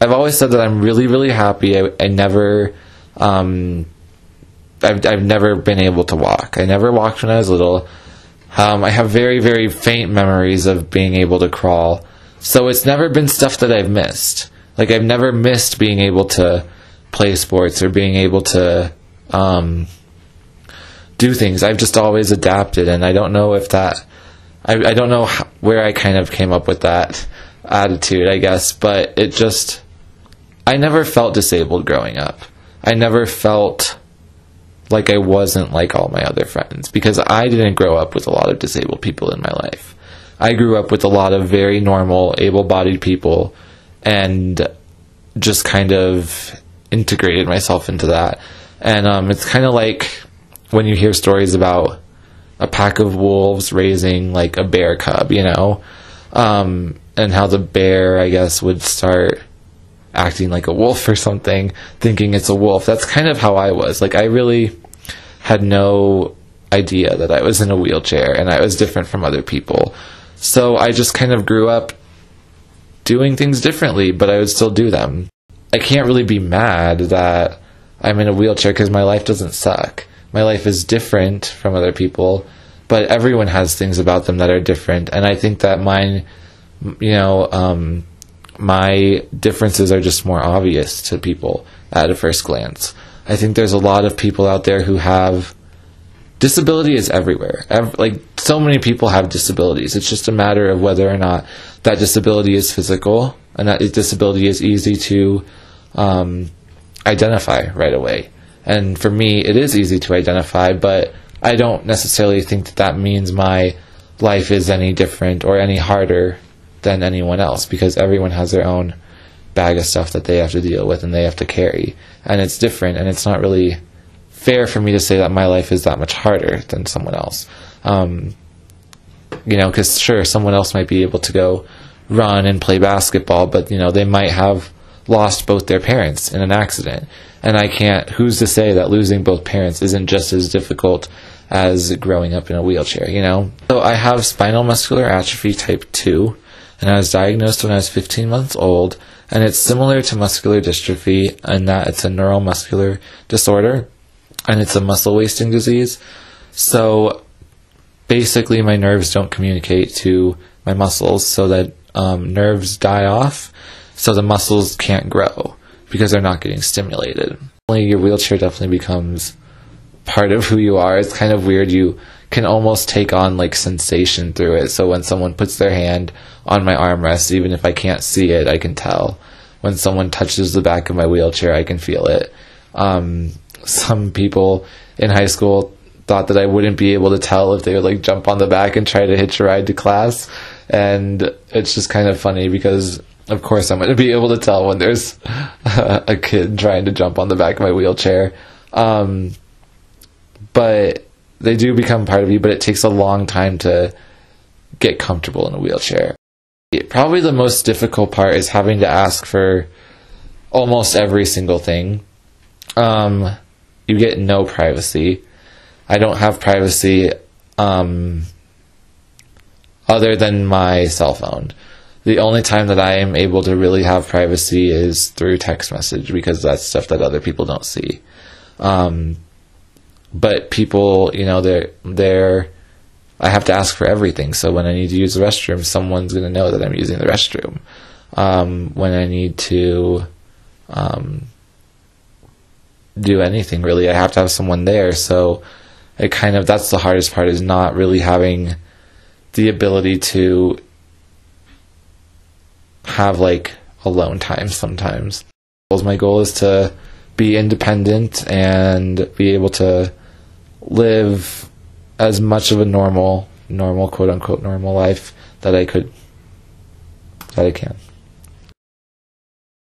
I've always said that I'm really, really happy. I never, I've never been able to walk. I never walked when I was little. I have very, very faint memories of being able to crawl. So it's never been stuff that I've missed. Like, I've never missed being able to play sports or being able to do things. I've just always adapted, and I don't know if that... I don't know where I kind of came up with that attitude, I guess, but it just... I never felt disabled growing up. I never felt like I wasn't like all my other friends, because I didn't grow up with a lot of disabled people in my life. I grew up with a lot of very normal, able-bodied people, and just kind of integrated myself into that. And it's kind of like when you hear stories about a pack of wolves raising like a bear cub, you know, and how the bear, I guess, would start acting like a wolf or something, thinking it's a wolf. That's kind of how I was. Like, I really had no idea that I was in a wheelchair and I was different from other people. So I just kind of grew up doing things differently, but I would still do them. I can't really be mad that I'm in a wheelchair because my life doesn't suck. My life is different from other people, but everyone has things about them that are different. And I think that mine, you know, my differences are just more obvious to people at a first glance. I think there's a lot of people out there who have... Disability is everywhere. Like, so many people have disabilities. It's just a matter of whether or not that disability is physical and that disability is easy to identify right away. And for me, it is easy to identify, but I don't necessarily think that that means my life is any different or any harder than anyone else, because everyone has their own bag of stuff that they have to deal with and they have to carry. And it's different, and it's not really fair for me to say that my life is that much harder than someone else. You know, because sure, someone else might be able to go run and play basketball, but, you know, they might have lost both their parents in an accident. And I can't, who's to say that losing both parents isn't just as difficult as growing up in a wheelchair, you know? So I have spinal muscular atrophy type 2, and I was diagnosed when I was 15 months old, and it's similar to muscular dystrophy in that it's a neuromuscular disorder, and it's a muscle wasting disease. So basically my nerves don't communicate to my muscles, so that nerves die off, so the muscles can't grow because they're not getting stimulated. Your wheelchair definitely becomes part of who you are. It's kind of weird. You can almost take on like sensation through it. So when someone puts their hand on my armrest, even if I can't see it, I can tell. When someone touches the back of my wheelchair, I can feel it. Some people in high school thought that I wouldn't be able to tell if they would like jump on the back and try to hitch a ride to class. And it's just kind of funny because of course I'm going to be able to tell when there's a kid trying to jump on the back of my wheelchair. But they do become part of you, but it takes a long time to get comfortable in a wheelchair. Probably the most difficult part is having to ask for almost every single thing. You get no privacy. I don't have privacy other than my cell phone. The only time that I am able to really have privacy is through text message, because that's stuff that other people don't see. But people, you know, I have to ask for everything. So when I need to use the restroom, someone's going to know that I'm using the restroom. When I need to do anything, really, I have to have someone there. So it kind of, that's the hardest part, is not really having the ability to have like alone time sometimes. My goal is to be independent and be able to live as much of a normal quote unquote normal life that I can.